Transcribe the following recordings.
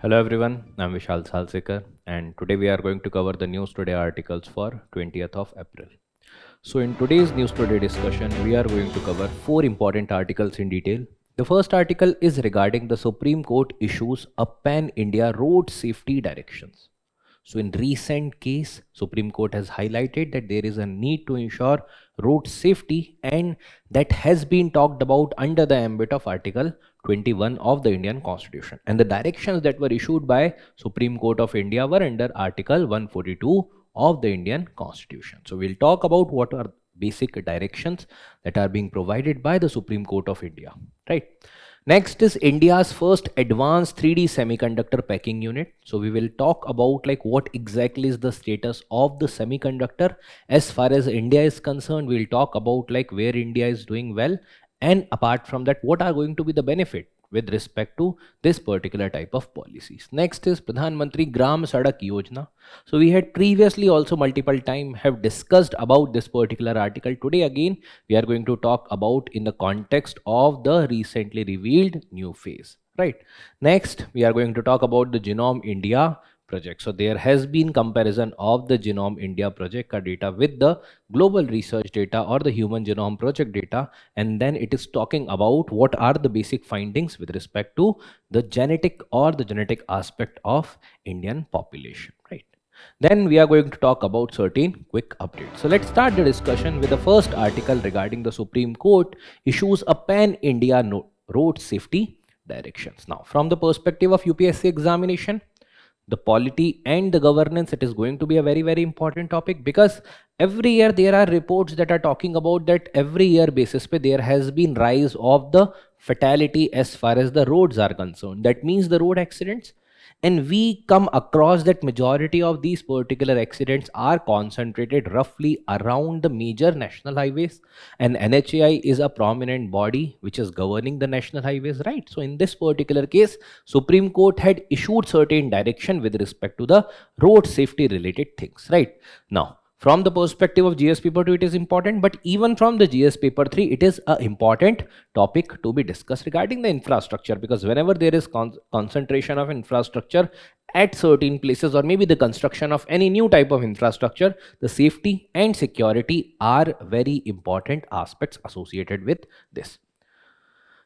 Hello everyone, I'm Vishal Salsekar and today we are going to cover the News Today articles for 20th of April. So in today's News Today discussion, we are going to cover four important articles in detail. The first article is regarding the Supreme Court issues a pan-India road safety directions. So in recent case, Supreme Court has highlighted that there is a need to ensure road safety and that has been talked about under the ambit of Article 21 of the Indian Constitution. And the directions that were issued by Supreme Court of India were under Article 142 of the Indian Constitution. So we'll talk about what are basic directions that are being provided by the Supreme Court of India, right? Next is India's first advanced 3D semiconductor packing unit. So we will talk about like what exactly is the status of the semiconductor as far as India is concerned. We'll talk about like where India is doing well, and apart from that, what are going to be the benefit with respect to this particular type of policies. Next is Pradhan Mantri Gram Sadak Yojana. So we had previously also multiple time have discussed about this particular article. Today again we are going to talk about in the context of the recently revealed new phase, right? Next we are going to talk about the Genome India project. So there has been comparison of the Genome India project data with the global research data or the human genome project data, and then it is talking about what are the basic findings with respect to the genetic or the genetic aspect of Indian population, right? Then we are going to talk about certain quick updates. So let's start the discussion with the first article regarding the Supreme Court issues a pan-India road safety directions. Now from the perspective of UPSC examination, the polity and the governance, it is going to be a very important topic, because every year there are reports that are talking about that every year basis pe there has been rise of the fatality as far as the roads are concerned. That means the road accidents, and we come across that majority of these particular accidents are concentrated roughly around the major national highways, and NHAI is a prominent body which is governing the national highways, right? So in this particular case, Supreme Court had issued certain direction with respect to the road safety related things, right? Now from the perspective of GS paper 2, it is important, but even from the GS paper 3, it is an important topic to be discussed regarding the infrastructure, because whenever there is concentration of infrastructure at certain places, or maybe the construction of any new type of infrastructure, the safety and security are very important aspects associated with this.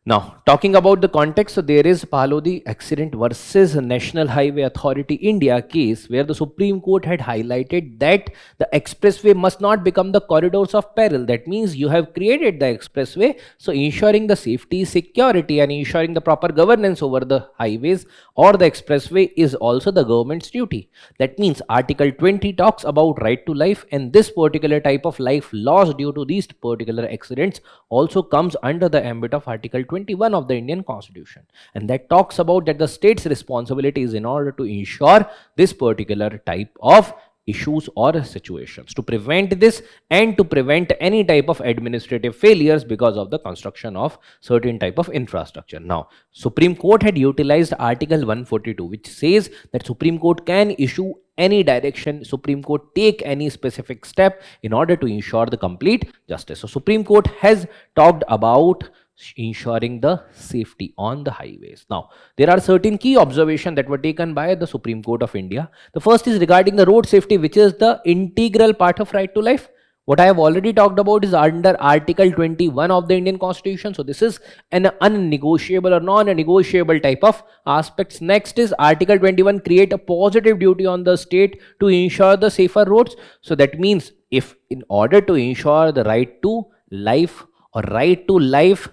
Now, talking about the context, so there is Palodi accident versus National Highway Authority India case where the Supreme Court had highlighted that the expressway must not become the corridors of peril. That means you have created the expressway, so ensuring the safety, security and ensuring the proper governance over the highways or the expressway is also the government's duty. That means Article 20 talks about right to life, and this particular type of life loss due to these particular accidents also comes under the ambit of Article 21 of the Indian Constitution, and that talks about that the state's responsibility is in order to ensure this particular type of issues or situations, to prevent this and to prevent any type of administrative failures because of the construction of certain type of infrastructure. Now Supreme Court had utilized Article 142, which says that Supreme Court can issue any direction, Supreme Court take any specific step in order to ensure the complete justice. So Supreme Court has talked about ensuring the safety on the highways. Now there are certain key observations that were taken by the Supreme Court of India. The first is regarding the road safety, which is the integral part of right to life. What I have already talked about is under Article 21 of the Indian Constitution. So this is an unnegotiable or non-negotiable type of aspects. Next is Article 21 create a positive duty on the state to ensure the safer roads. So that means if in order to ensure the right to life or right to life,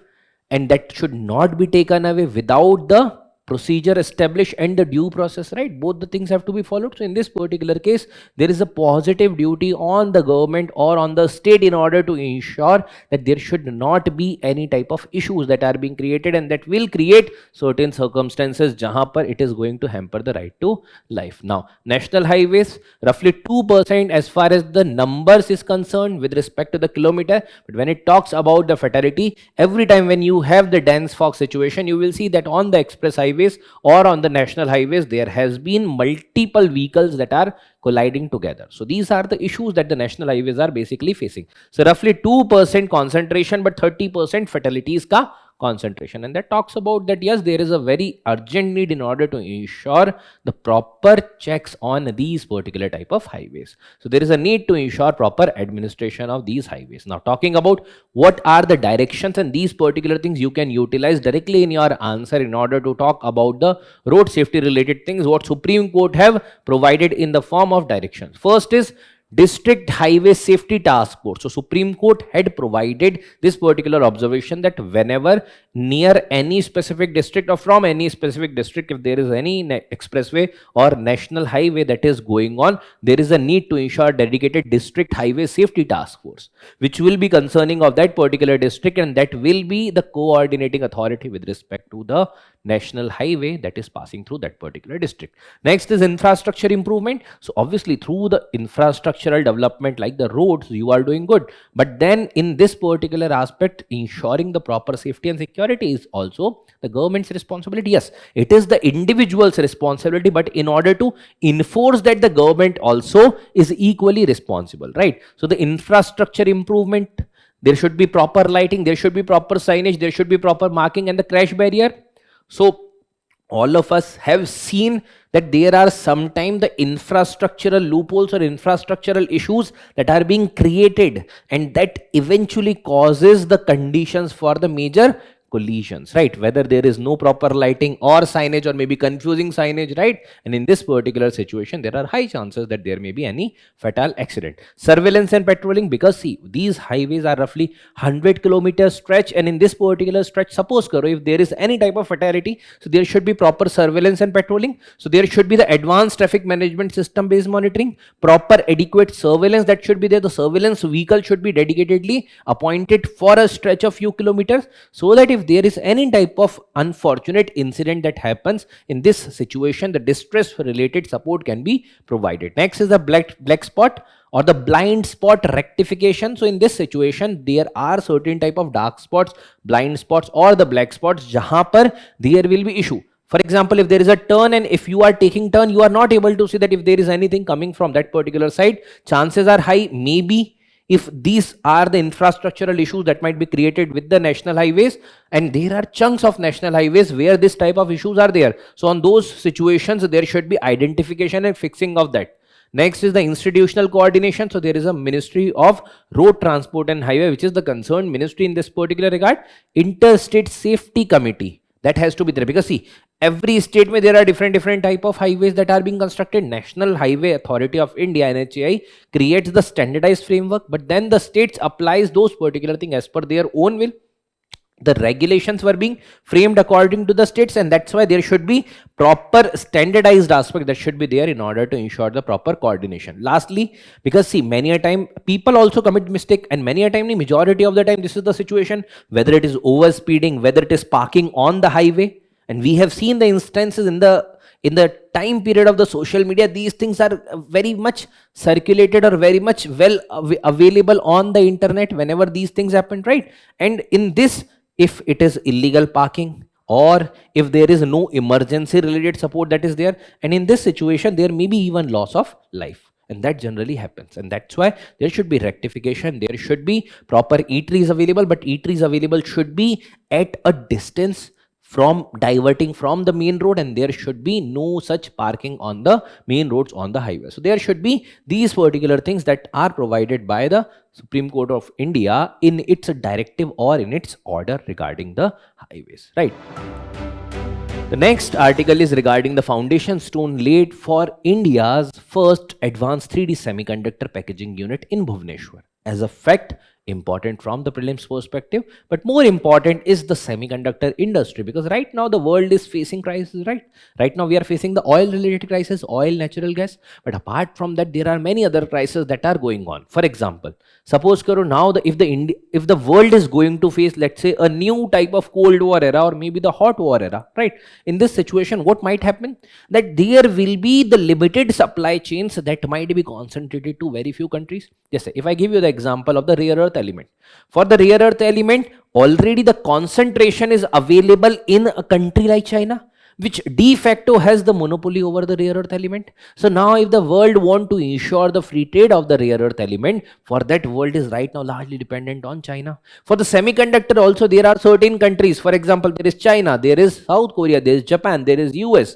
and that should not be taken away without the procedure established and the due process, right? Both the things have to be followed. So in this particular case, there is a positive duty on the government or on the state in order to ensure that there should not be any type of issues that are being created and that will create certain circumstances jahan par it is going to hamper the right to life. Now national highways, roughly 2% as far as the numbers is concerned with respect to the kilometer, but when it talks about the fatality, every time when you have the dense fog situation, you will see that on the express highway or on the national highways there has been multiple vehicles that are colliding together. So these are the issues that the national highways are basically facing. So roughly 2% concentration but 30% fatalities ka concentration. And that talks about that yes, there is a very urgent need in order to ensure the proper checks on these particular type of highways. So there is a need to ensure proper administration of these highways. Now talking about what are the directions and these particular things you can utilize directly in your answer in order to talk about the road safety related things what Supreme Court have provided in the form of directions. First is District Highway Safety Task Force. So Supreme Court had provided this particular observation that whenever near any specific district or from any specific district, if there is any expressway or national highway that is going on, there is a need to ensure dedicated District Highway Safety Task Force, which will be concerning of that particular district, and that will be the coordinating authority with respect to the national highway that is passing through that particular district. Next is infrastructure improvement. So obviously through the infrastructural development like the roads, you are doing good. But then in this particular aspect, ensuring the proper safety and security is also the government's responsibility. Yes, it is the individual's responsibility, but in order to enforce that, the government also is equally responsible, right? So the infrastructure improvement, there should be proper lighting, there should be proper signage, there should be proper marking and the crash barrier. So all of us have seen that there are sometimes the infrastructural loopholes or infrastructural issues that are being created, and that eventually causes the conditions for the major collisions, right? Whether there is no proper lighting or signage or maybe confusing signage, right? And in this particular situation, there are high chances that there may be any fatal accident. Surveillance and patrolling, because see, these highways are roughly 100 kilometers stretch, and in this particular stretch, suppose karo, if there is any type of fatality, so there should be proper surveillance and patrolling. So there should be the advanced traffic management system based monitoring, proper adequate surveillance that should be there. The surveillance vehicle should be dedicatedly appointed for a stretch of few kilometers, so that if there is any type of unfortunate incident that happens in this situation, the distress related support can be provided. Next is the black spot or the blind spot rectification. So in this situation, there are certain type of dark spots, blind spots or the black spots jahan par there will be issue. For example, if there is a turn and if you are taking turn, you are not able to see that if there is anything coming from that particular side. Chances are high, maybe if these are the infrastructural issues that might be created with the national highways, and there are chunks of national highways where this type of issues are there. So on those situations, there should be identification and fixing of that. Next is the institutional coordination. So there is a Ministry of Road Transport and Highway, which is the concerned ministry in this particular regard. Interstate Safety Committee, that has to be there, because see, every state where there are different type of highways that are being constructed. National Highway Authority of India, NHAI, creates the standardized framework, but then the states applies those particular things as per their own will. The regulations were being framed according to the states, and that's why there should be proper standardized aspect that should be there in order to ensure the proper coordination. Lastly, because see, many a time people also commit mistake, and many a time, the majority of the time, this is the situation, whether it is over speeding, whether it is parking on the highway. And we have seen the instances in the time period of the social media. These things are very much circulated or very much well available on the internet whenever these things happen, right? And in this, if it is illegal parking or if there is no emergency related support that is there, and in this situation, there may be even loss of life. And that generally happens, and that's why there should be rectification. There should be proper eateries available, but eateries available should be at a distance from diverting from the main road, and there should be no such parking on the main roads on the highway. So there should be these particular things that are provided by the Supreme Court of India in its directive or in its order regarding the highways, right? The next article is regarding the foundation stone laid for India's first advanced 3D semiconductor packaging unit in Bhubaneswar. As a fact, important from the prelims perspective, but more important is the semiconductor industry, because right now the world is facing crisis, right now we are facing the oil related crisis, oil, natural gas, but apart from that, there are many other crises that are going on. For example, suppose karo now if the world is going to face, let's say, a new type of cold war era or maybe the hot war era, right? In this situation, what might happen, that there will be the limited supply chains that might be concentrated to very few countries. Yes, if I give you the example of the rare earth element. For the rare earth element, already the concentration is available in a country like China, which de facto has the monopoly over the rare earth element. So now if the world want to ensure the free trade of the rare earth element, for that world is right now largely dependent on China. For the semiconductor also, there are certain countries, for example, there is China, there is South Korea, there is Japan, there is US,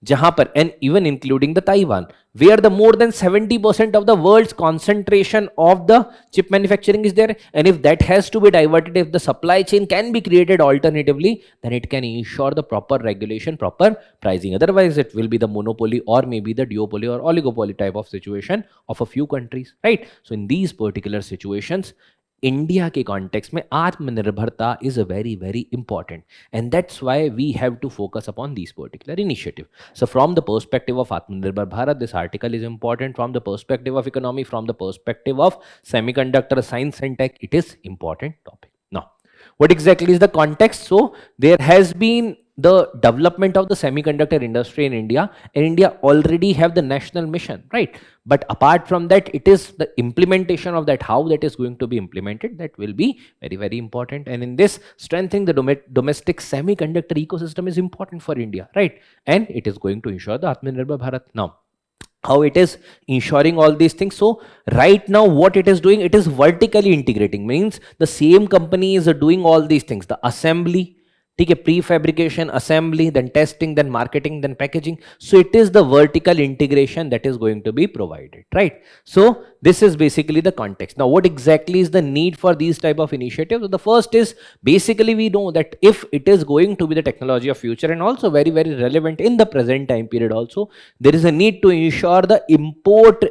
जहां पर, and even including the Taiwan, where the more than 70% of the world's concentration of the chip manufacturing is there. And if that has to be diverted, if the supply chain can be created alternatively, then it can ensure the proper regulation, proper pricing. Otherwise, it will be the monopoly or maybe the duopoly or oligopoly type of situation of a few countries, right? So in these particular situations, India के context में आत्मनिर्भरता is very very important and that's why we have to focus upon this particular initiative. So from the perspective of Atmanirbhar Bharat, this article is important. From the perspective of economy, from the perspective of semiconductor science and tech, it is important topic. Now, what exactly is the context? So there has been the development of the semiconductor industry in India, and India already have the national mission, right? But apart from that, it is the implementation of that, how that is going to be implemented, that will be very very important. And in this, strengthening the domestic semiconductor ecosystem is important for India, right? And it is going to ensure the Atmanirbhar Bharat. Now, how it is ensuring all these things? So right now what it is doing, it is vertically integrating, means the same company is doing all these things, the assembly, ठीक है, prefabrication, assembly, then testing, then marketing, then packaging. So it is the vertical integration that is going to be provided, right? So this is basically the context. Now what exactly is the need for these type of initiatives? So the first is, basically we know that if it is going to be the technology of future and also very very relevant in the present time period also, there is a need to ensure the import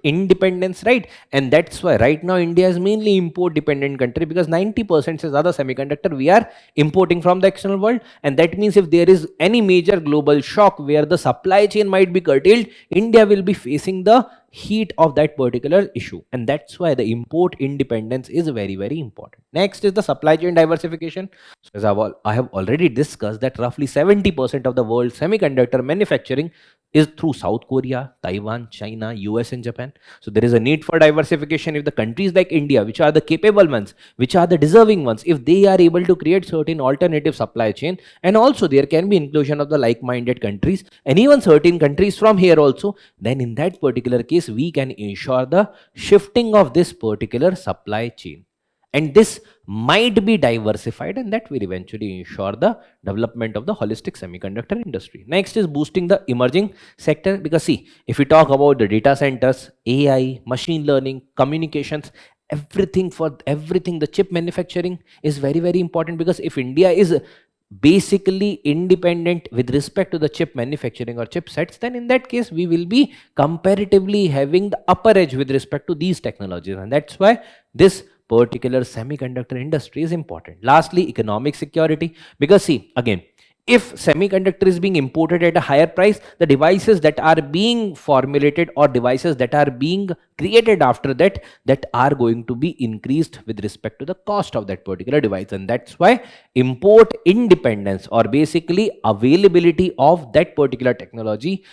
independence, right? And that's why right now India is mainly import dependent country, because 90% से ज़्यादा semiconductor we are importing from the external world. And that means if there is any major global shock where the supply chain might be curtailed, India will be facing the heat of that particular issue, and that's why the import independence is very very important. Next is the supply chain diversification. So as I have already discussed that roughly 70% of the world's semiconductor manufacturing is through South Korea, Taiwan, China, US and Japan. So there is a need for diversification. If the countries like India, which are the capable ones, which are the deserving ones, if they are able to create certain alternative supply chain, and also there can be inclusion of the like-minded countries and even certain countries from here also, then in that particular case we can ensure the shifting of this particular supply chain, and this might be diversified, and that will eventually ensure the development of the holistic semiconductor industry. Next is boosting the emerging sector, because see, if we talk about the data centers, AI, machine learning, communications, everything, for everything, the chip manufacturing is very very important, because if India is basically independent with respect to the chip manufacturing or chipsets, then in that case we will be comparatively having the upper edge with respect to these technologies, and that's why this particular semiconductor industry is important. Lastly, economic security, because see, again, if semiconductor is being imported at a higher price, the devices that are being formulated or devices that are being created after that, that are going to be increased with respect to the cost of that particular device. And that's why import independence or basically availability of that particular technology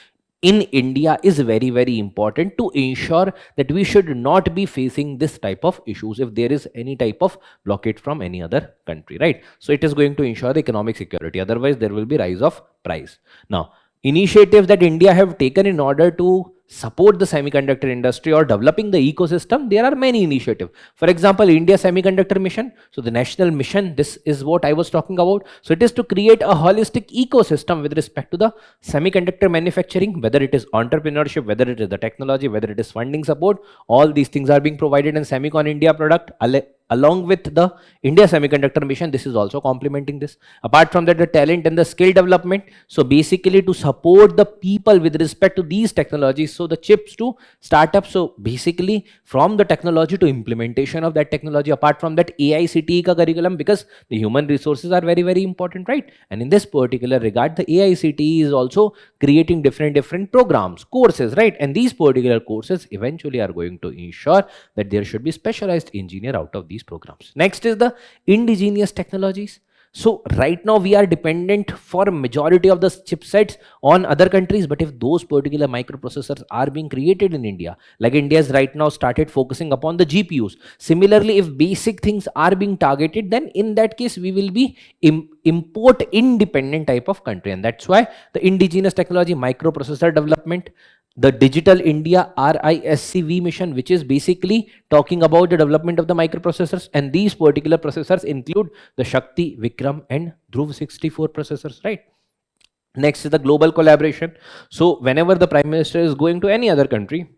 in India is very very important, to ensure that we should not be facing this type of issues if there is any type of blockade from any other country, right? So it is going to ensure the economic security, otherwise there will be rise of price. Now, initiatives that India have taken in order to support the semiconductor industry or developing the ecosystem, there are many initiatives. For example, India Semiconductor Mission. So the national mission, this is what I was talking about. So it is to create a holistic ecosystem with respect to the semiconductor manufacturing, whether it is entrepreneurship, whether it is the technology, whether it is funding support, all these things are being provided in Semicon India product. Along with the India Semiconductor Mission, this is also complementing this. Apart from that, the talent and the skill development. So basically to support the people with respect to these technologies, so the chips to startups. So basically from the technology to implementation of that technology. Apart from that, AICTE ka curriculum, because the human resources are very very important, right? And in this particular regard, the AICTE is also creating different programs, courses, right? And these particular courses eventually are going to ensure that there should be specialized engineer out of these programs. Next is the indigenous technologies. So right now we are dependent for majority of the chipsets on other countries, but if those particular microprocessors are being created in India, like India has right now started focusing upon the GPUs. Similarly, if basic things are being targeted, then in that case we will be import independent type of country, and that's why the indigenous technology microprocessor development, the Digital India RISCV mission, which is basically talking about the development of the microprocessors, and these particular processors include the Shakti, Vikram and Dhruv 64 processors, right? Next is the global collaboration. So whenever the Prime Minister is going to any other country,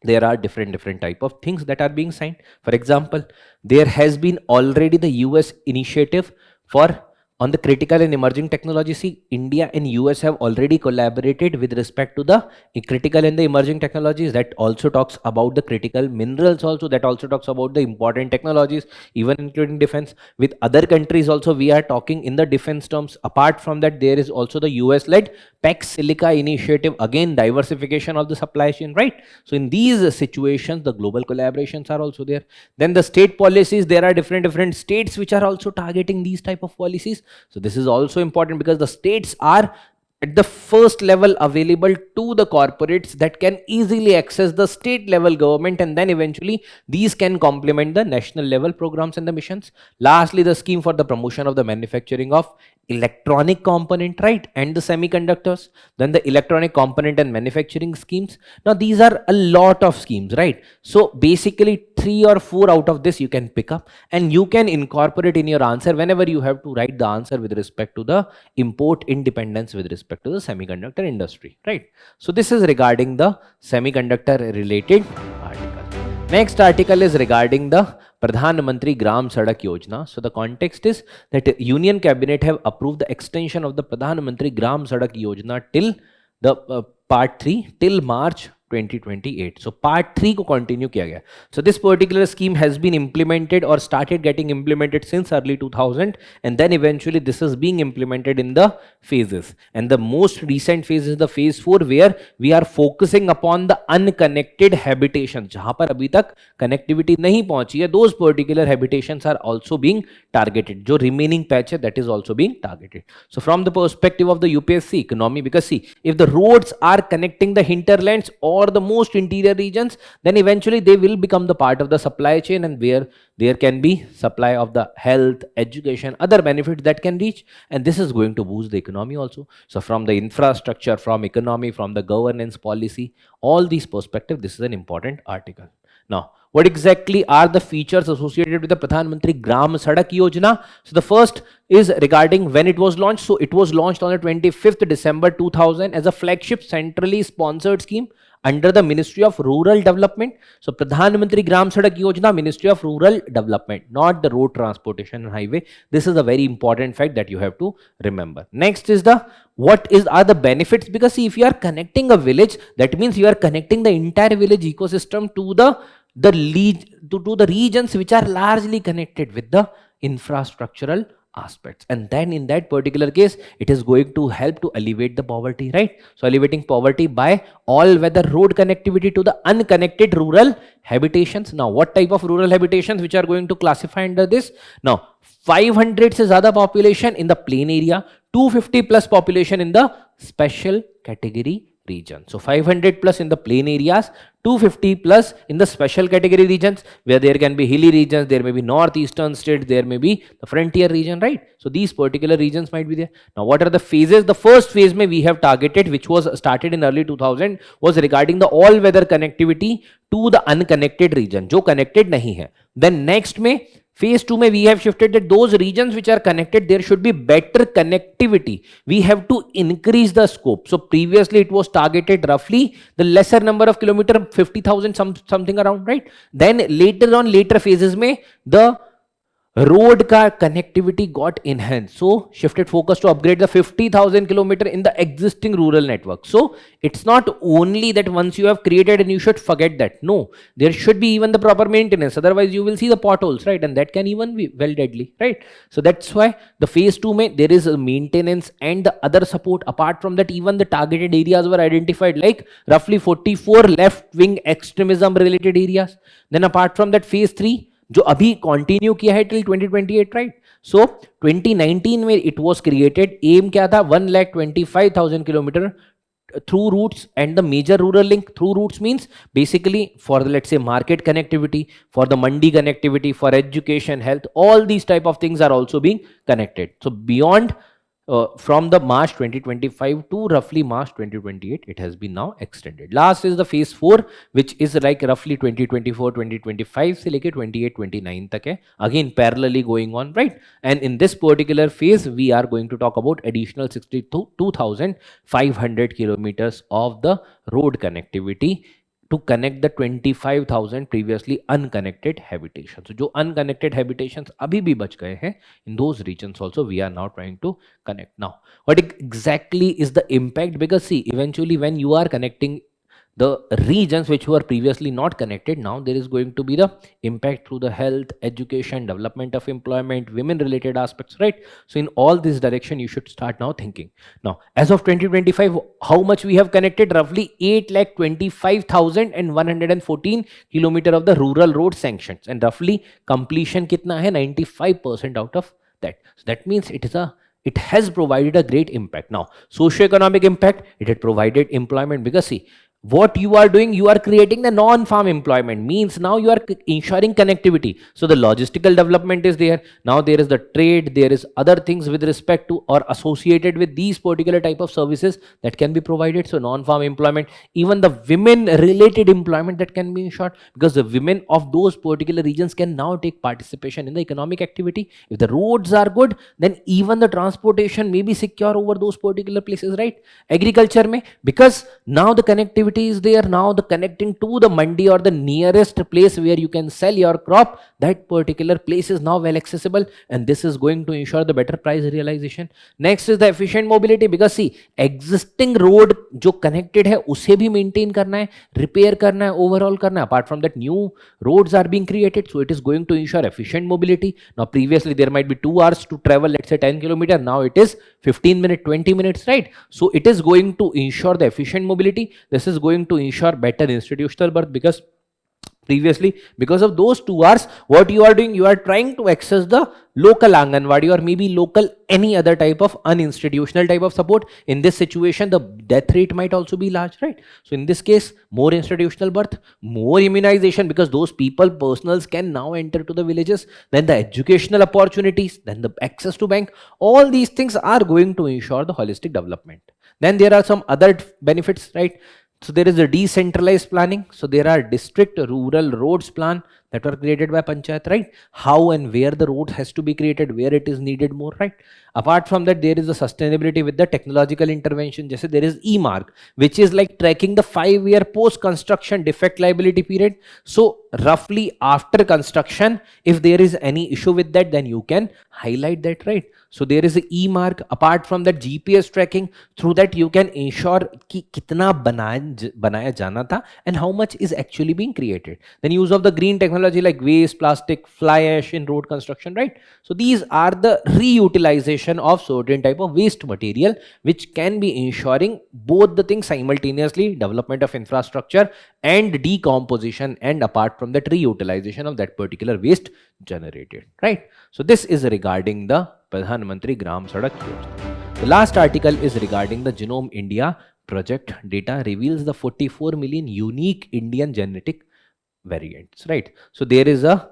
there are different type of things that are being signed. For example, there has been already the US initiative for on the critical and emerging technology. See, India and US have already collaborated with respect to the critical and the emerging technologies. That also talks about the critical minerals also, that also talks about the important technologies, even including defense. With other countries also we are talking in the defense terms. Apart from that, there is also the US led Pax Silica initiative, again diversification of the supply chain, right? So in these situations, the global collaborations are also there. Then the state policies, there are different states which are also targeting these type of policies. So this is also important because the states are at the first level available to the corporates that can easily access the state level government, and then eventually these can complement the national level programs and the missions. Lastly, the scheme for the promotion of the manufacturing of electronic component, right, and the semiconductors. Then the electronic component and manufacturing schemes. Now these are a lot of schemes, right? So basically 3 or 4 out of this you can pick up and you can incorporate in your answer whenever you have to write the answer with respect to the import independence with respect to the semiconductor industry, right? So this is regarding the semiconductor related article. Next article is regarding the Pradhan Mantri Gram Sadak Yojana. So the context is that Union Cabinet have approved the extension of the Pradhan Mantri Gram Sadak Yojana till the part 3 till March 2028. So part 3 को continue किया गया. So this particular scheme has been implemented or started getting implemented since early 2000, and then eventually this is being implemented in the phases. And the most recent phase is the phase 4 where we are focusing upon the unconnected habitations. जहाँ पर अभी तक connectivity नहीं पहुंची है, those particular habitations are also being targeted. जो remaining patch है, that is also being targeted. So from the perspective of the UPSC economy, because see, if the roads are connecting the hinterlands or the most interior regions, then eventually they will become the part of the supply chain, and where there can be supply of the health, education, other benefits that can reach, and this is going to boost the economy also. So from the infrastructure, from economy, from the governance policy, all these perspectives, this is an important article. Now, what exactly are the features associated with the Pradhan Mantri Gram Sadak Yojana? So the first is regarding when it was launched. So it was launched on the 25th December 2000 as a flagship centrally sponsored scheme under the Ministry of Rural Development. So Pradhan Mantri Gram Sadak Yojana, Ministry of Rural Development, not the road transportation and highway. This is a very important fact that you have to remember. Next is the are the benefits, because see, if you are connecting a village, that means you are connecting the entire village ecosystem to the regions which are largely connected with the infrastructural aspects, and then in that particular case it is going to help to alleviate the poverty, right? So alleviating poverty by all weather road connectivity to the unconnected rural habitations. Now what type of rural habitations which are going to classify under this? Now 500 से ज़्यादा population in the plain area, 250 plus population in the special category region. So 500 plus in the plain areas, 250 plus in the special category regions, where there can be hilly regions, there may be northeastern states, there may be the frontier region, right? So these particular regions might be there. Now what are the phases? The first phase may we have targeted, which was started in early 2000, was regarding the all weather connectivity to the unconnected region, जो connected नहीं है. Then next में phase 2 we have shifted that those regions which are connected, there should be better connectivity. We have to increase the scope. So previously it was targeted roughly the lesser number of kilometer, 50,000 something around, right? Then later phases the road car connectivity got enhanced. So shifted focus to upgrade the 50,000 kilometer in the existing rural network. So it's not only that once you have created and you should forget that. No, there should be even the proper maintenance. Otherwise you will see the potholes, right? And that can even be well deadly, right? So that's why the phase 2 there is a maintenance and the other support. Apart from that, even the targeted areas were identified, like roughly 44 left wing extremism related areas. Then apart from that, phase 3 जो अभी continue किया है till 2028, right? So 2019 में it was created. aim क्या था? 1,25,000 kilometre through routes, and the major rural link through routes means basically for the, let's say, market connectivity, for the mandi connectivity, for education, health, all these type of things are also being connected. So beyond from the March 2025 to roughly March 2028, it has been now extended. Last is the phase 4, which is like roughly 2024 2025 से लेके 28-29 तक है, again parallelly going on, right? And in this particular phase we are going to talk about additional 62,500 kilometers of the road connectivity to connect the 25,000 previously unconnected habitations. So जो unconnected habitations अभी भी बच गए हैं, in those regions also we are now trying to connect. Now what exactly is the impact? Because see, eventually when you are connecting the regions which were previously not connected, now there is going to be the impact through the health, education, development of employment, women related aspects, right? So in all this direction you should start now thinking. Now as of 2025, how much we have connected? Roughly 8,25,114 kilometer of the rural road sanctions, and roughly completion kitna hai? 95% out of that. So that means it has provided a great impact. Now socio-economic impact, it had provided employment, because see, what you are doing, you are creating the non-farm employment, means now you are ensuring connectivity. So the logistical development is there. Now there is the trade, there is other things with respect to or associated with these particular type of services that can be provided. So non-farm employment, even the women related employment that can be ensured, because the women of those particular regions can now take participation in the economic activity. If the roads are good, then even the transportation may be secure over those particular places, right? Agriculture may, because now the connectivity is there, now the connecting to the mandi or the nearest place where you can sell your crop, that particular place is now well accessible, and this is going to ensure the better price realization. Next is the efficient mobility, because see, existing road जो connected है उसे भी maintain करना है, repair करना है, overall करना है. Apart from that, new roads are being created, so it is going to ensure efficient mobility. Now previously there might be 2 hours to travel, let's say 10 kilometer, now it is 15 minutes, 20 minutes, right? So it is going to ensure the efficient mobility. This is going to ensure better institutional birth, because previously, because of those 2 hours, what you are doing, you are trying to access the local Anganwadi or maybe local any other type of uninstitutional type of support. In this situation, the death rate might also be large, right? So in this case, more institutional birth, more immunization, because those people, personals can now enter to the villages, then the educational opportunities, then the access to bank, all these things are going to ensure the holistic development. Then there are some other benefits, right? So there is a decentralized planning. So there are district rural roads plan that were created by panchayat, right? How and where the road has to be created, where it is needed more, right? Apart from that, there is a sustainability with the technological intervention. Just there is e-mark, which is like tracking the 5-year post-construction defect liability period. So roughly after construction, if there is any issue with that, then you can highlight that, right? So there is a e-mark. Apart from that, GPS tracking, through that you can ensure कि कितना बनाया जाना था and how much is actually being created. Then use of the green technology like waste, plastic, fly ash in road construction, right? So these are the reutilization of certain type of waste material, which can be ensuring both the things simultaneously, development of infrastructure and decomposition, and apart from that, reutilization of that particular waste generated, right? So this is regarding the Pradhan Mantri Gram Sadak Yojana. The last article is regarding the Genome India project. Data reveals the 44 million unique Indian genetic variants, right? So there is a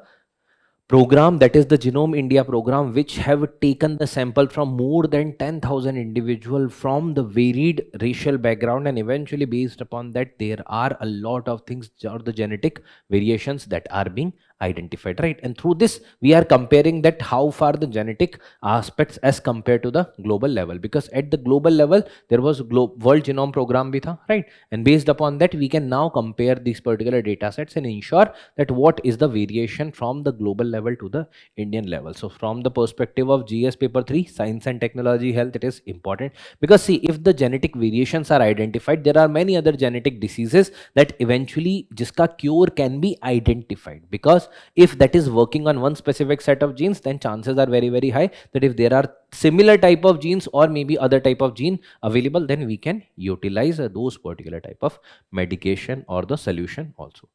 program, that is the Genome India program, which have taken the sample from more than 10,000 individuals from the varied racial background, and eventually based upon that there are a lot of things or the genetic variations that are being identified, right? And through this we are comparing that how far the genetic aspects as compared to the global level, because at the global level there was world genome program bhi tha, right? And based upon that we can now compare these particular data sets and ensure that what is the variation from the global level to the Indian level. So from the perspective of GS paper 3, science and technology health, it is important, because see, if the genetic variations are identified, there are many other genetic diseases that eventually jiska cure can be identified, because if that is working on one specific set of genes, then chances are very, very high that if there are similar type of genes or maybe other type of gene available, then we can utilize those particular type of medication or the solution also.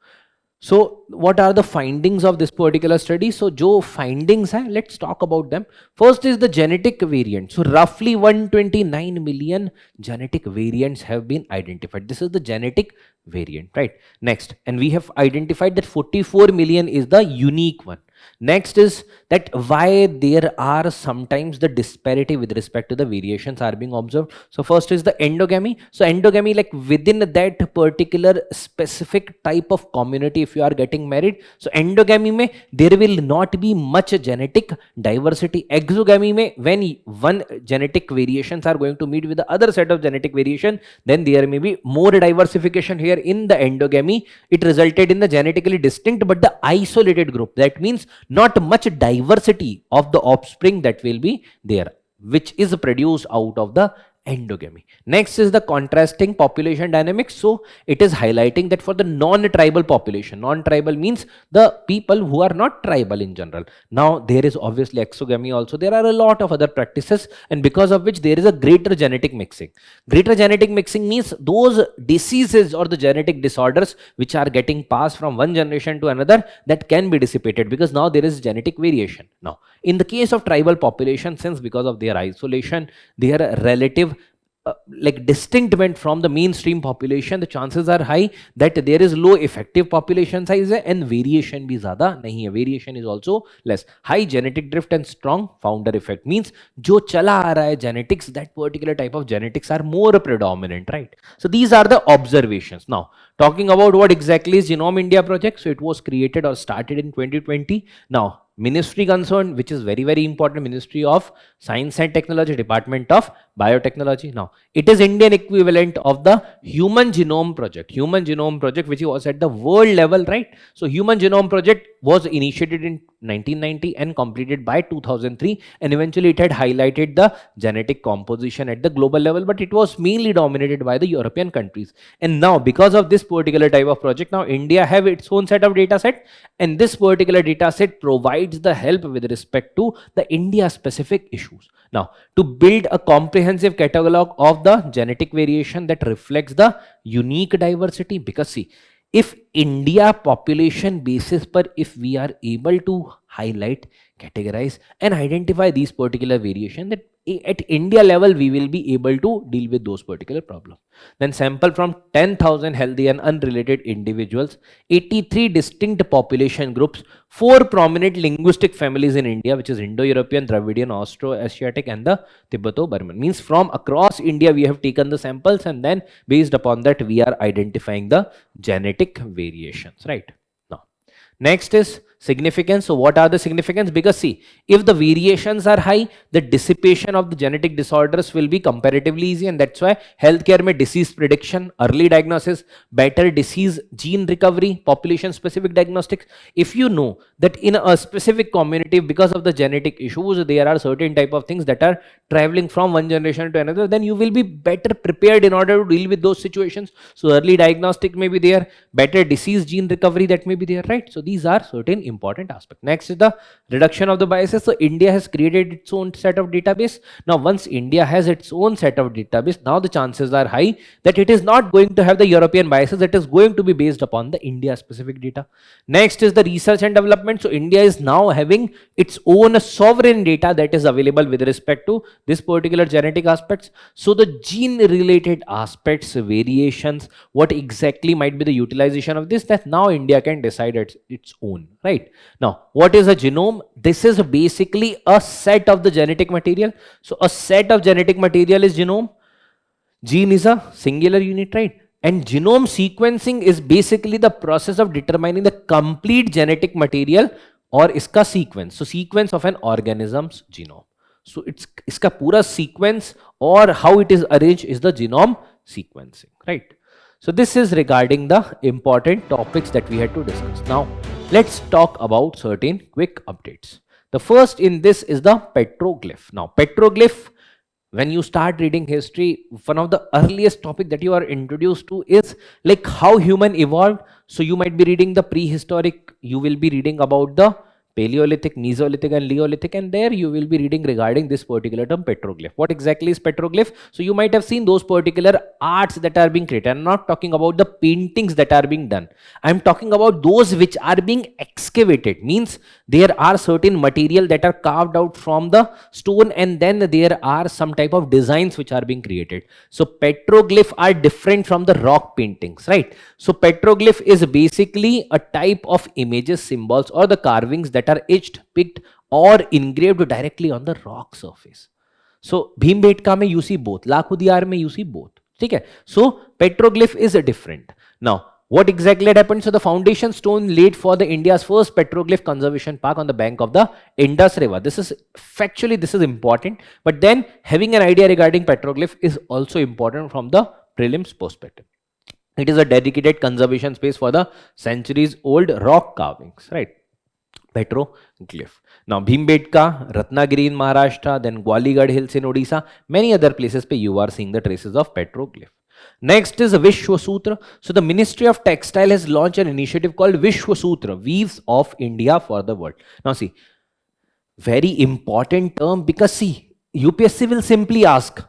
So what are the findings of this particular study? So जो findings हैं, let's talk about them. First is the genetic variant. So roughly 129 million genetic variants have been identified. This is the genetic variant, right? Next, and we have identified that 44 million is the unique one. Next is that why there are sometimes the disparity with respect to the variations are being observed. So first is the endogamy. So endogamy, like within that particular specific type of community, if you are getting married, so endogamy mein there will not be much genetic diversity. Exogamy mein, when one genetic variations are going to meet with the other set of genetic variation, then there may be more diversification. Here in the endogamy, it resulted in the genetically distinct but the isolated group. That means not much diversity of the offspring that will be there, which is produced out of the endogamy. Next is the contrasting population dynamics. So it is highlighting that for the non-tribal population, non-tribal means the people who are not tribal in general. Now there is obviously exogamy also. There are a lot of other practices, and because of which there is a greater genetic mixing. Greater genetic mixing means those diseases or the genetic disorders which are getting passed from one generation to another, that can be dissipated because now there is genetic variation. Now in the case of tribal population, since because of their isolation, their relative like distinct from the mainstream population, the chances are high that there is low effective population size and variation bhi zyada nahi hai. Variation is also less. High genetic drift and strong founder effect means jo chala aa raha hai genetics, that particular type of genetics are more predominant, right? So these are the observations. Now talking about what exactly is Genome India project. So it was created or started in 2020. Now ministry concerned, which is very, very important, Ministry of Science and Technology, Department of Biotechnology. Now it is Indian equivalent of the Human Genome Project. Human Genome Project, which was at the world level, right? So Human Genome Project was initiated in 1990 and completed by 2003, and eventually it had highlighted the genetic composition at the global level, but it was mainly dominated by the European countries. And now because of this particular type of project, now India have its own set of data set, and this particular data set provides the help with respect to the India specific issues. Now to build a comprehensive catalog of the genetic variation that reflects the unique diversity, because see, if India population basis per, if we are able to highlight, categorize and identify these particular variation, that at India level we will be able to deal with those particular problems. Then sample from 10,000 healthy and unrelated individuals, 83 distinct population groups, 4 prominent linguistic families in India, which is Indo-European, Dravidian, Austro-Asiatic and the Tibeto-Burman. Means from across India we have taken the samples, and then based upon that we are identifying the genetic variations, right? Now next is significance. So what are the significance? Because see, if the variations are high, the dissipation of the genetic disorders will be comparatively easy, and that's why healthcare mein disease prediction, early diagnosis, better disease gene recovery, population specific diagnostics. If you know that in a specific community because of the genetic issues there are certain type of things that are traveling from one generation to another, then you will be better prepared in order to deal with those situations. So early diagnostic may be there, better disease gene recovery that may be there, right? So these are certain important aspect. Next is the reduction of the biases. So India has created its own set of database. Now once India has its own set of database, now the chances are high that it is not going to have the European biases. It is going to be based upon the India specific data. Next is the research and development. So India is now having its own sovereign data that is available with respect to this particular genetic aspects. So the gene related aspects, variations, what exactly might be the utilization of this, that now India can decide its own, right? Now what is a genome? This is basically a set of the genetic material. So a set of genetic material is genome. Gene is a singular unit, right? And genome sequencing is basically the process of determining the complete genetic material or iska sequence. So sequence of an organism's genome. So it's iska pura sequence or how it is arranged is the genome sequencing, right? So this is regarding the important topics that we had to discuss. Now let's talk about certain quick updates. The first in this is the petroglyph. Now petroglyph, when you start reading history, one of the earliest topic that you are introduced to is like how human evolved. So you might be reading the prehistoric, you will be reading about the Paleolithic, Mesolithic and Neolithic, and there you will be reading regarding this particular term petroglyph. What exactly is petroglyph? So you might have seen those particular arts that are being created. I'm not talking about the paintings that are being done. I'm talking about those which are being excavated. Means there are certain material that are carved out from the stone, and then there are some type of designs which are being created. So petroglyph are different from the rock paintings, right? So petroglyph is basically a type of images, symbols or the carvings that are etched, picked or engraved directly on the rock surface. So Bhimbetka में you see both, लाखोदियार में you see both. ठीक है? So petroglyph is a different. Now what exactly had happened? So the foundation stone laid for the India's first petroglyph conservation park on the bank of the Indus River. This is factually, this is important, but then having an idea regarding petroglyph is also important from the prelims perspective. It is a dedicated conservation space for the centuries old rock carvings, right? Petroglyph. Now Bhimbetka, Ratnagiri in Maharashtra, then Gwaligarh Hills in Odisha, many other places pe you are seeing the traces of petroglyph. Next is Vishwa Sutra. So the Ministry of Textile has launched an initiative called Vishwa Sutra, Weaves of India for the World. Now see, very important term, because see, UPSC will simply ask,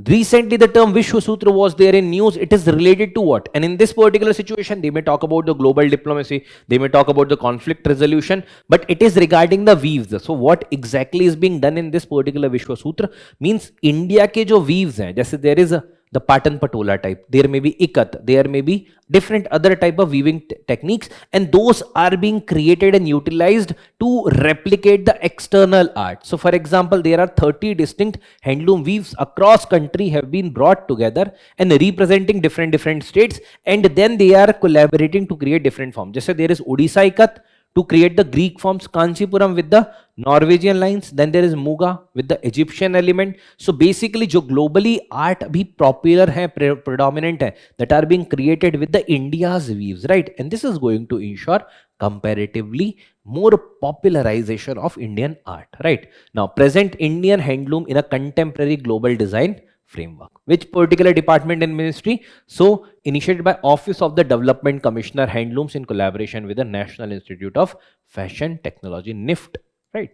recently the term Vishwa Sutra was there in news, it is related to what? And in this particular situation, they may talk about the global diplomacy, they may talk about the conflict resolution, but it is regarding the weaves. So what exactly is being done in this particular Vishwa Sutra means India ke jo weaves hain, jaise there is the Patan Patola type, there may be ikat, there may be different other type of weaving techniques, and those are being created and utilized to replicate the external art. So for example, there are 30 distinct handloom weaves across country have been brought together and representing different states, and then they are collaborating to create different forms. Just there is Odisha ikat to create the Greek forms, Kanchipuram with the Norwegian lines, then there is Muga with the Egyptian element. So basically जो globally art भी popular है, predominant है, that are being created with the India's weaves, right? And this is going to ensure comparatively more popularization of Indian art, right? Now present Indian handloom in a contemporary global design framework. Which particular department and ministry? So initiated by Office of the Development Commissioner Handlooms in collaboration with the National Institute of Fashion Technology, NIFT, right?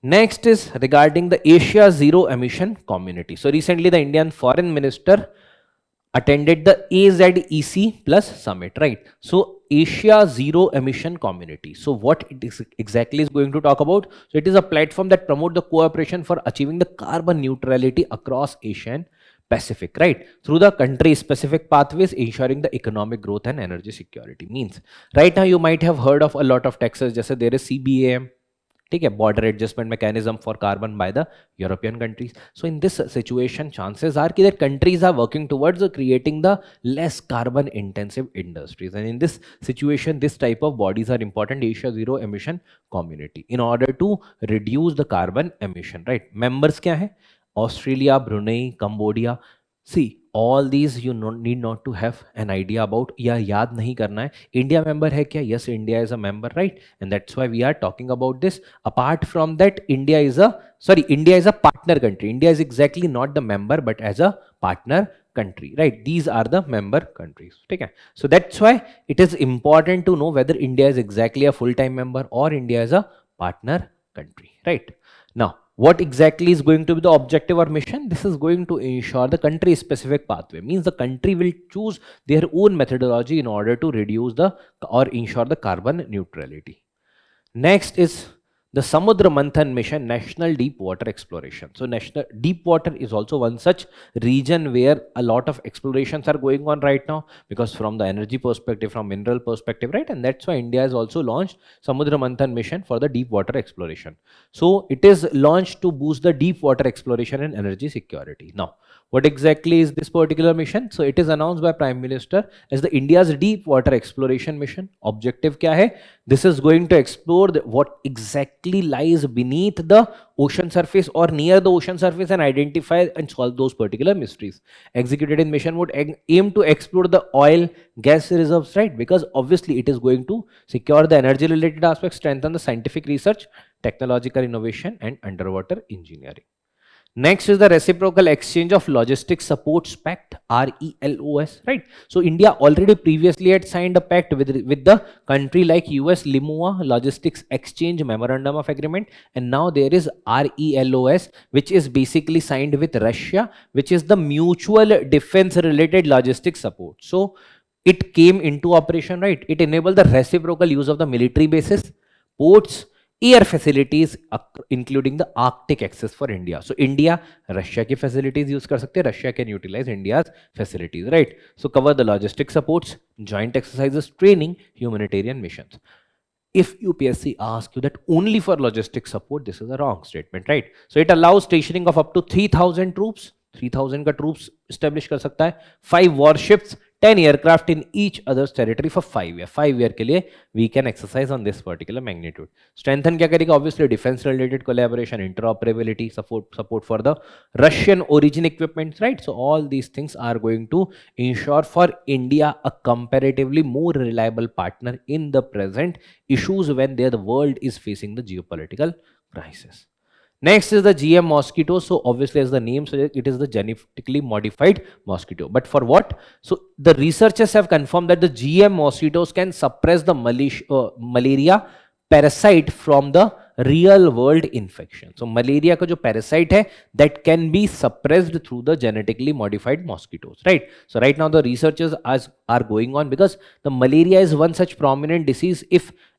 Next is regarding the Asia Zero Emission Community. So recently the Indian Foreign Minister attended the AZEC Plus Summit, right? So Asia Zero Emission Community. So what it is exactly is going to talk about? So it is a platform that promotes the cooperation for achieving the carbon neutrality across Asia and Pacific, right? Through the country specific pathways, ensuring the economic growth and energy security. Means right now you might have heard of a lot of taxes, just there is CBAM, ठीक है, border adjustment mechanism for carbon by the European countries. So in this situation, chances are that countries are working towards creating the less carbon intensive industries, and in this situation this type of bodies are important. Asia Zero Emission Community, in order to reduce the carbon emission, right? Members क्या है? Australia, Brunei, Cambodia. See, all these you need not to have an idea about, या याद नहीं करना है. India member है क्या? Yes, India is a member, right? And that's why we are talking about this. Apart from that, India is a partner country. India is exactly not the member, but as a partner country, right? These are the member countries. Okay? So that's why it is important to know whether India is exactly a full-time member or India is a partner country, right? Now, what exactly is going to be the objective or mission? This is going to ensure the country specific pathway. Means the country will choose their own methodology in order to reduce or ensure the carbon neutrality. Next is the Samudra Manthan Mission, National Deep Water Exploration. So National Deep Water is also one such region where a lot of explorations are going on right now, because from the energy perspective, from mineral perspective, right? And that's why India has also launched Samudra Manthan Mission for the deep water exploration. So it is launched to boost the deep water exploration and energy security. Now, what exactly is this particular mission? So it is announced by Prime Minister as the India's Deep Water Exploration Mission. Objective क्या है? This is going to explore what exactly lies beneath the ocean surface or near the ocean surface and identify and solve those particular mysteries. Executed in mission would aim to explore the oil, gas reserves, right? Because obviously it is going to secure the energy related aspects, strengthen the scientific research, technological innovation and underwater engineering. Next is the Reciprocal Exchange of Logistics Supports Pact, RELOS, right? So India already previously had signed a pact with the country like US, LIMUA, Logistics Exchange Memorandum of Agreement, and now there is RELOS, which is basically signed with Russia, which is the Mutual Defense Related Logistics Support. So it came into operation, right? It enabled the reciprocal use of the military bases, ports, air facilities, including the Arctic access for India. So India, Russia की facilities use कर सकते हैं, Russia can utilize India's facilities, right? So cover the logistic supports, joint exercises, training, humanitarian missions. If UPSC asks you that only for logistic support, this is a wrong statement, right? So it allows stationing of up to 3,000 troops. 3,000 का troops establish कर सकता है, 5 warships, 10 aircraft in each other's territory for 5 years. 5 year के लिए we can exercise on this particular magnitude. Strengthen क्या करेगा? Obviously defense related collaboration, interoperability, support for the Russian origin equipment, right? So all these things are going to ensure for India a comparatively more reliable partner in the present issues when the world is facing the geopolitical crisis. Next is the GM mosquito. So obviously, as the name suggests, it is the genetically modified mosquito. But for what? So the researchers have confirmed that the GM mosquitoes can suppress the malaria parasite from the real world infection. So malaria का जो parasite है, that can be suppressed through the genetically modified mosquitoes, right? So right now the researchers are going on because the malaria is one such prominent disease,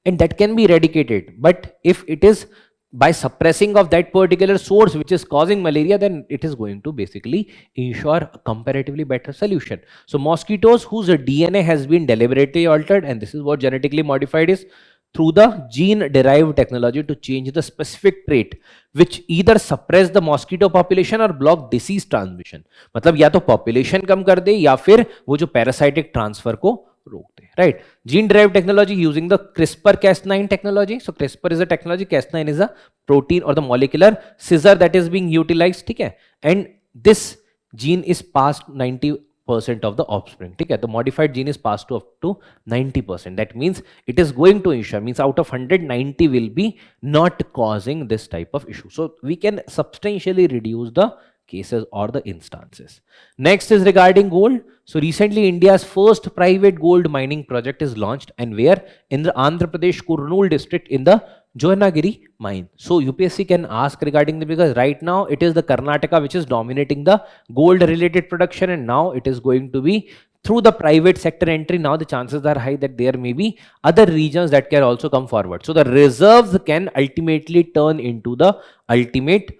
and that can be eradicated. But if it is by suppressing of that particular source which is causing malaria, then it is going to basically ensure a comparatively better solution. So mosquitoes whose DNA has been deliberately altered, and this is what genetically modified is, through the gene derived technology to change the specific trait which either suppress the mosquito population or block disease transmission. मतलब या तो population कम कर दे या फिर वो जो parasitic transfer को रोक दे, right? Gene derived technology using the CRISPR-Cas9 technology. So CRISPR is a technology, Cas9 is a protein or the molecular scissor that is being utilized, ठीक है? And this gene is passed 90% of the offspring, ठीक है? The modified gene is passed to up to 90%. That means it is going to ensure, means out of 100, 90 will be not causing this type of issue. So we can substantially reduce the cases or the instances. Next is regarding gold. So recently India's first private gold mining project is launched, and where? In the Andhra Pradesh Kurnool district in the Yojana mine. So UPSC can ask regarding the, because right now it is the Karnataka which is dominating the gold related production, and now it is going to be through the private sector entry. Now the chances are high that there may be other regions that can also come forward. So the reserves can ultimately turn into the ultimate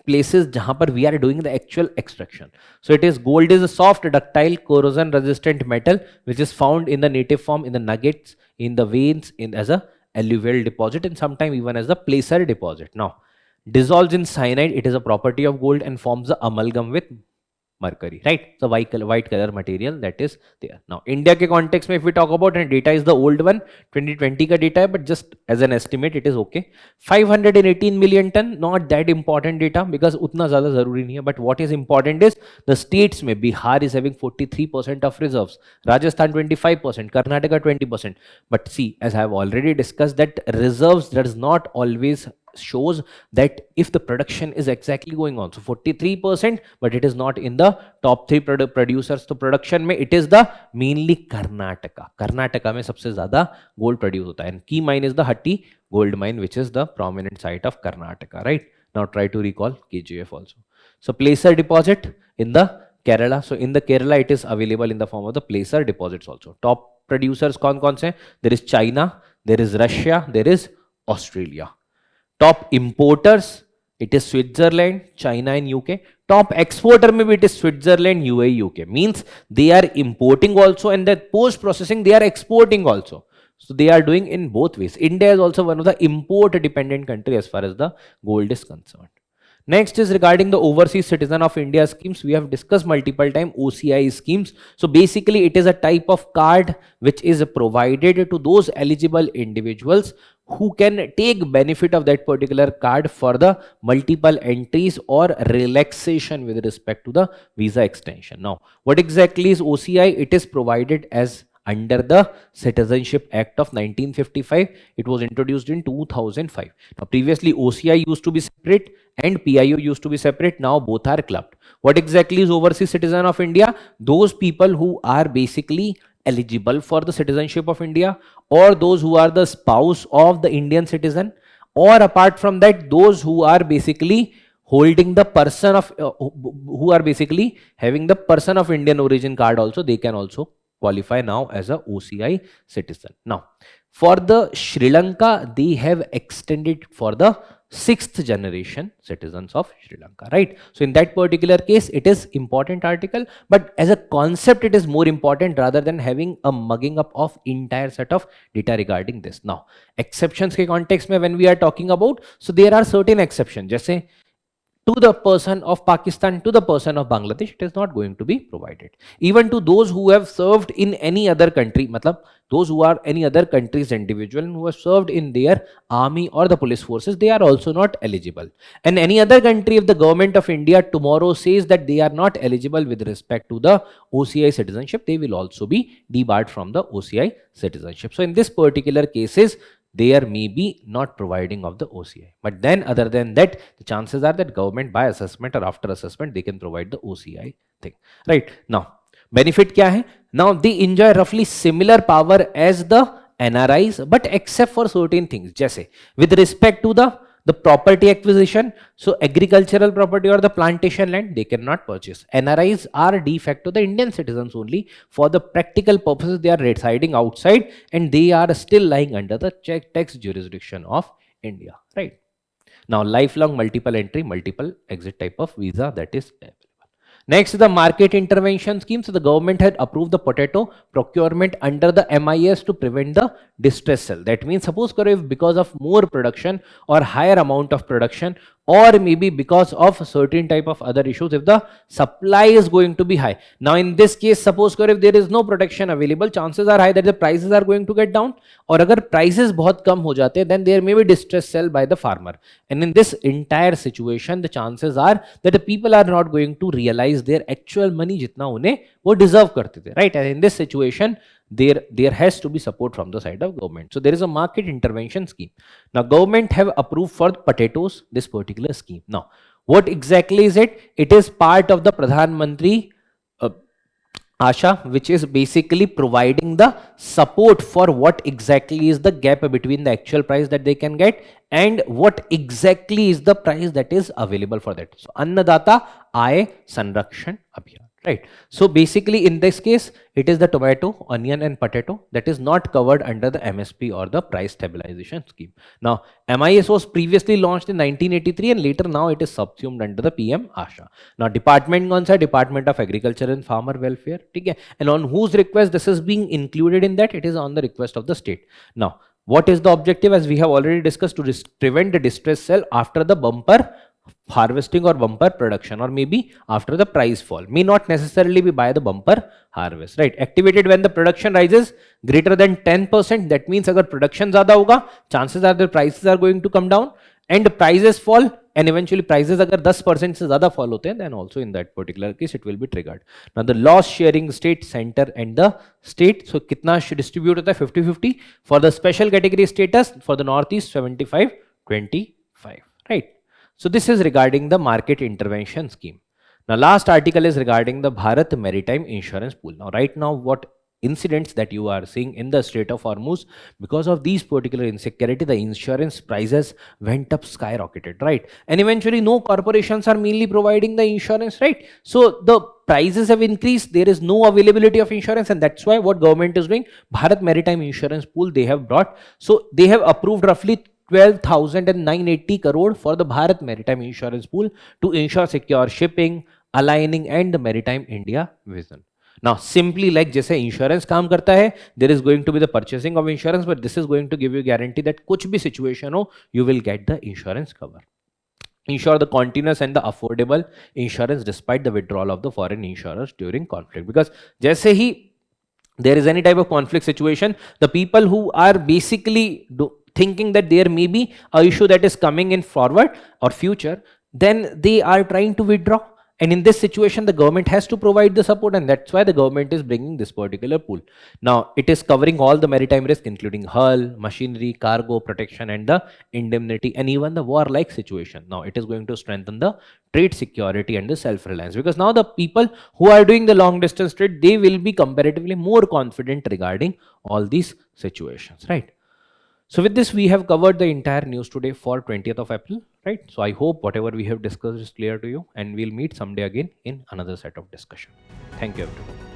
places जहां पर we are doing the actual extraction. So it is, gold is a soft, ductile, corrosion resistant metal which is found in the native form in the nuggets, in the veins, as a alluvial deposit, and sometimes even as a placer deposit. Now dissolves in cyanide, it is a property of gold and forms the amalgam with mercury, right? So white color material that is there. Now India के context में if we talk about, and data is the old one, 2020 का data है, but just as an estimate it is okay. 518 million ton, not that important data because उतना ज़्यादा ज़रूरी नहीं है. But what is important is the states में Bihar is having 43% of reserves, Rajasthan 25%, Karnataka 20%. But see, as I have already discussed, that reserves does not always shows that if the production is exactly going on. So 43%, but it is not in the top 3 producers. तो production में it is the mainly Karnataka. Karnataka में सबसे ज़्यादा gold produce होता है. And key mine is the Hatti gold mine, which is the prominent site of Karnataka, right? Now try to recall KGF also. So placer deposit in the Kerala. So in the Kerala it is available in the form of the placer deposits also. Top producers कौन से? There is China, there is Russia, there is Australia. Top importers, it is Switzerland, China and UK. Top exporter maybe it is Switzerland, UAE, UK. Means they are importing also, and that post processing they are exporting also. So they are doing in both ways. India is also one of the import dependent country as far as the gold is concerned. Next is regarding the overseas citizen of India schemes. We have discussed multiple times OCI schemes. So basically it is a type of card which is provided to those eligible individuals who can take benefit of that particular card for the multiple entries or relaxation with respect to the visa extension. Now, what exactly is OCI? It is provided, as under the Citizenship Act of 1955. It was introduced in 2005. Now, previously OCI used to be separate and PIO used to be separate. Now both are clubbed. What exactly is overseas citizen of India? Those people who are basically eligible for the citizenship of India, or those who are the spouse of the Indian citizen, or apart from that, those who are basically holding the person of who are basically having the person of Indian origin card also, they can also qualify now as a OCI citizen. Now, for the Sri Lanka, they have extended for the 6th generation citizens of Sri Lanka, right? So in that particular case, it is important article, but as a concept, it is more important rather than having a mugging up of entire set of data regarding this. Now, exceptions के context में when we are talking about, so there are certain exceptions, जैसे to the person of Pakistan, to the person of Bangladesh, it is not going to be provided. Even to those who have served in any other country, matlab, those who are any other country's individual and who have served in their army or the police forces, they are also not eligible. And any other country, if the government of India tomorrow says that they are not eligible with respect to the OCI citizenship, they will also be debarred from the OCI citizenship. So in this particular cases, there may be not providing of the OCI. But then other than that, the chances are that government by assessment or after assessment, they can provide the OCI thing. Right. Now, benefit kya hai? Now, they enjoy roughly similar power as the NRIs, but except for certain things. Jaise, with respect to the property acquisition, so agricultural property or the plantation land, they cannot purchase. NRIs are de facto the Indian citizens only. For the practical purposes, they are residing outside and they are still lying under the tax jurisdiction of India, right? Now, lifelong multiple entry, multiple exit type of visa that is available. Next, the market intervention scheme. So the government had approved the potato procurement under the MIS to prevent the distress sell. That means, suppose if because of more production or higher amount of production, or maybe because of certain type of other issues, if the supply is going to be high. Now in this case, suppose if there is no production available, chances are high that the prices are going to get down, or agar prices बहुत कम हो जाते, then there may be distress sell by the farmer. And in this entire situation, the chances are that the people are not going to realize their actual money जितना उन्हें वो deserve करते थे, right? And in this situation, there has to be support from the side of government. So there is a market intervention scheme. Now government have approved for potatoes this particular scheme. Now what exactly is it? It is part of the Pradhan Mantri Asha, which is basically providing the support for what exactly is the gap between the actual price that they can get and what exactly is the price that is available for that. So Annadata Aay Sanrakshan Abhiyan. Right. So basically in this case, it is the tomato, onion and potato that is not covered under the MSP or the price stabilization scheme. Now, MIS was previously launched in 1983 and later now it is subsumed under the PM Asha. Now, department kaun sa hai? Department of Agriculture and Farmer Welfare. Okay. And on whose request this is being included in that? It is on the request of the state. Now, what is the objective? As we have already discussed, to prevent the distress sell after the bumper harvesting or bumper production, or maybe after the price fall, may not necessarily be by the bumper harvest, right? Activated when the production rises greater than 10%. That means agar production zyada hoga, chances are the prices are going to come down, and the prices fall, and eventually prices agar 10% se zyada fall hote hain, then also in that particular case it will be triggered. Now the loss sharing state, center and the state, so kitna distribute hota hai? 50-50. For the special category status, for the northeast 75-25, right? So this is regarding the market intervention scheme. Now last article is regarding the Bharat Maritime Insurance Pool. Now right now what incidents that you are seeing in the Strait of Hormuz, because of these particular insecurity, the insurance prices went up, skyrocketed, right? And eventually no corporations are mainly providing the insurance, right? So the prices have increased, there is no availability of insurance, and that's why what government is doing, Bharat Maritime Insurance Pool they have brought. So they have approved roughly 12,980 crore for the Bharat Maritime Insurance Pool to ensure secure shipping, aligning and the Maritime India vision. Now simply like जैसे insurance काम करता है, there is going to be the purchasing of insurance, but this is going to give you guarantee that कुछ भी situation हो, you will get the insurance cover. Ensure the continuous and the affordable insurance despite the withdrawal of the foreign insurers during conflict. Because जैसे ही there is any type of conflict situation, the people who are basically thinking that there may be a issue that is coming in forward or future, then they are trying to withdraw. And in this situation, the government has to provide the support, and that's why the government is bringing this particular pool. Now, it is covering all the maritime risk, including hull, machinery, cargo protection, and the indemnity, and even the war-like situation. Now, it is going to strengthen the trade security and the self-reliance, because now the people who are doing the long-distance trade, they will be comparatively more confident regarding all these situations, right? So with this, we have covered the entire news today for 20th of April, right? So I hope whatever we have discussed is clear to you, and we'll meet someday again in another set of discussion. Thank you, everyone.